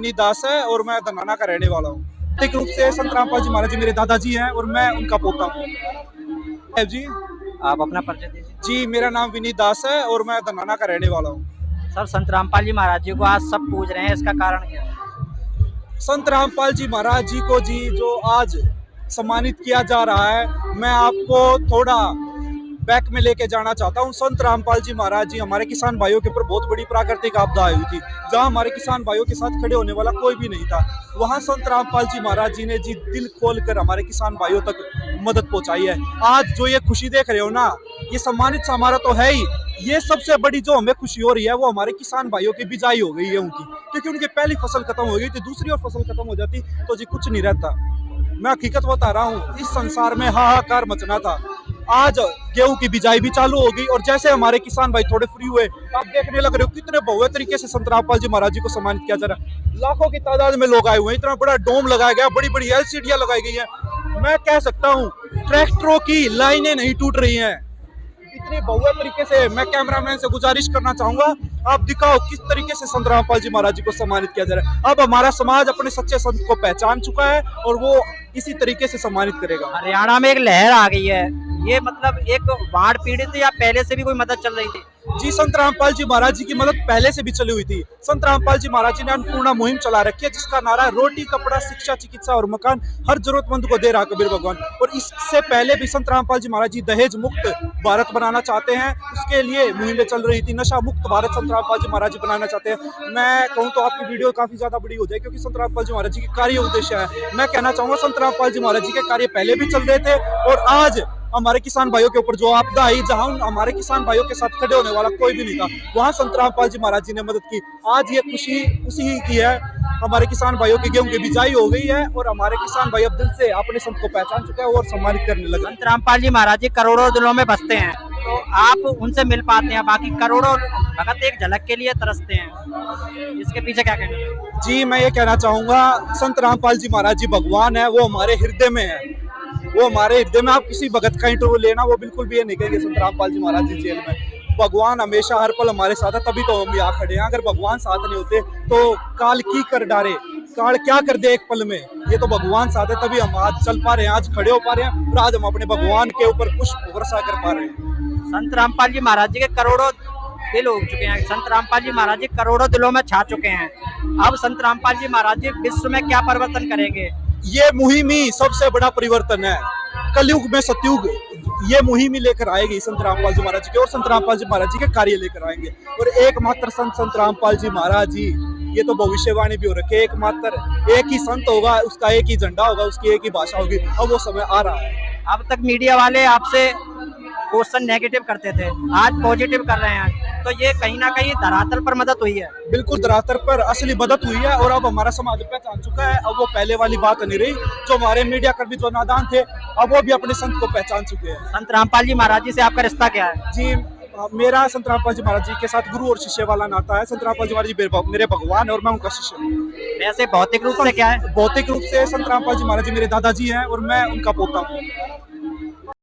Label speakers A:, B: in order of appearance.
A: विनीत दास है और मैं धनाना का रहने वाला हूँ। आर्थिक रूप से संत रामपाल जी महाराज जी मेरे दादाजी हैं और मैं उनका पोता हूँ। जी
B: आप अपना परिचय दीजिए।
A: जी, मेरा नाम विनीत दास है और मैं धनाना का रहने वाला हूँ।
B: सर, संत रामपाल जी महाराज जी को आज सब पूज रहे हैं, इसका कारण क्या है?
A: संत रामपाल जी महाराज जी को जी जो आज सम्मानित किया जा रहा है, मैं आपको थोड़ा बैक में लेके जाना चाहता हूँ। संत रामपाल जी महाराज जी हमारे किसान भाइयों के ऊपर बहुत बड़ी प्राकृतिक आपदा आई हुई थी, जहाँ हमारे किसान भाइयों के साथ खड़े होने वाला कोई भी नहीं था। वहाँ संत रामपाल जी महाराज जी ने जी दिल खोल कर हमारे किसान भाइयों तक मदद पहुंचाई है। आज जो ये खुशी देख रहे हो ना, ये सम्मानित समारोह तो है ही, ये सबसे बड़ी जो हमें खुशी हो रही है वो हमारे किसान भाइयों की बिजाई हो गई है उनकी, क्योंकि उनकी पहली फसल खत्म हो गई थी, दूसरी और फसल खत्म हो जाती तो जी कुछ नहीं रहता। मैं हकीकत बता रहा हूँ, इस संसार में हाहाकार मचना था। आज गेहूं की बिजाई भी चालू होगी और जैसे हमारे किसान भाई थोड़े फ्री हुए, आप देखने लग रहे हो कितने भव्य तरीके से संत रामपाल जी महाराज जी को सम्मानित किया जा रहा है। लाखों की तादाद में लोग आए हुए हैं, इतना बड़ा डोम लगाया गया, बड़ी बड़ी एलसीडियां लगाई गई है। मैं कह सकता हूँ ट्रैक्टरों की लाइनें नहीं टूट रही हैं, इतने भव्य तरीके से। मैं कैमरामैन से गुजारिश करना चाहूंगा, आप दिखाओ किस तरीके से संत रामपाल जी महाराज जी को सम्मानित किया जा रहा है। अब हमारा समाज अपने सच्चे संत को पहचान चुका है और वो इसी तरीके से सम्मानित करेगा।
B: हरियाणा में एक लहर आ गई है, ये मतलब एक बाढ़ पीड़ित या पहले से भी कोई मदद चल रही थी?
A: जी, संत रामपाल जी महाराज जी की मदद पहले से भी चली हुई थी। संत रामपाल जी महाराज जी ने अन्नपूर्णा मुहिम चला रखी है, जिसका नारा है रोटी, कपड़ा, शिक्षा, चिकित्सा और मकान हर जरूरतमंद को दे रहा कबीर भगवान। और इससे पहले भी संत रामपाल जी महाराज जी दहेज मुक्त भारत बनाना चाहते हैं, उसके लिए मुहिमें चल रही थी। नशा मुक्त भारत संत रामपाल जी महाराज जी बनाना चाहते हैं। मैं कहूँ तो आपकी वीडियो काफी ज्यादा बड़ी हो जाए, क्योंकि संत रामपाल जी महाराज जी के कार्य उद्देश्य है। मैं कहना चाहूंगा संत रामपाल जी महाराज जी के कार्य पहले भी चल रहे थे और आज हमारे किसान भाइयों के ऊपर जो आपदा आई, जहां हमारे किसान भाइयों के साथ खड़े होने वाला कोई भी नहीं था, वहां संत रामपाल जी महाराज जी ने मदद की। आज ये खुशी उसी की है, हमारे किसान भाइयों की गेहूं की बिजाई हो गई है और हमारे किसान भाई अब दिल से अपने संत को पहचान चुके हैं और सम्मानित करने लगे।
B: संत रामपाल जी महाराज जी करोड़ों दिलों में बसते हैं, तो आप उनसे मिल पाते हैं, बाकी करोड़ों भगत एक झलक के लिए तरसते हैं, इसके पीछे क्या कहना है?
A: जी, मैं ये कहना चाहूंगा, संत रामपाल जी महाराज जी भगवान है, वो हमारे हृदय में है, वो हमारे हृदय में। आप किसी भगत का इंटरव्यू लेना, वो बिल्कुल भी ये नहीं कहेंगे संत रामपाल जी महाराज जी जेल में। भगवान हमेशा हर पल हमारे साथ है, तभी तो हम यहाँ खड़े हैं। अगर भगवान साथ नहीं होते तो काल की कर डारे, काल क्या कर दे एक पल में। ये तो भगवान साथ है, तभी हम आज चल पा रहे हैं, आज खड़े हो पा रहे हैं और आज हम अपने भगवान के ऊपर पुष्प वर्षा कर पा रहे हैं।
B: संत रामपाल जी महाराज जी के करोड़ों दिल उग चुके हैं, संत रामपाल जी महाराज जी करोड़ों दिलों में छा चुके हैं। अब संत रामपाल जी महाराज जी विश्व में क्या परिवर्तन करेंगे?
A: ये मुहिम ही सबसे बड़ा परिवर्तन है। कलयुग में सतयुग, ये मुहिम ही लेकर आएगी संत रामपाल जी महाराज जी के, और संत रामपाल जी महाराज जी के कार्य लेकर आएंगे। और एकमात्र संत रामपाल जी महाराज जी, ये तो भविष्यवाणी भी हो रखी है, एकमात्र एक ही संत होगा, उसका एक ही झंडा होगा, उसकी एक ही भाषा होगी। अब वो समय आ रहा है।
B: अब तक मीडिया वाले आपसे क्वेश्चन नेगेटिव करते थे, आज पॉजिटिव कर रहे हैं, तो ये कहीं ना कहीं धरातल पर मदद हुई है।
A: बिल्कुल धरातल पर असली मदद हुई है और अब हमारा समाज पहचान चुका है। अब वो पहले वाली बात नहीं रही, जो हमारे मीडिया कर्मी जो नादान थे, अब वो भी अपने संत को पहचान चुके हैं।
B: संत रामपाल जी महाराज जी से आपका रिश्ता क्या है?
A: जी, मेरा संत रामपाल जी महाराज जी के साथ गुरु और शिष्य वाला नाता है। संत रामपाल जी महाराज जी मेरे भगवान है और मैं उनका शिष्य हूँ।
B: वैसे भौतिक रूप से क्या है?
A: भौतिक रूप से संत रामपाल जी महाराज जी मेरे दादाजी हैं और मैं उनका पोता हूँ।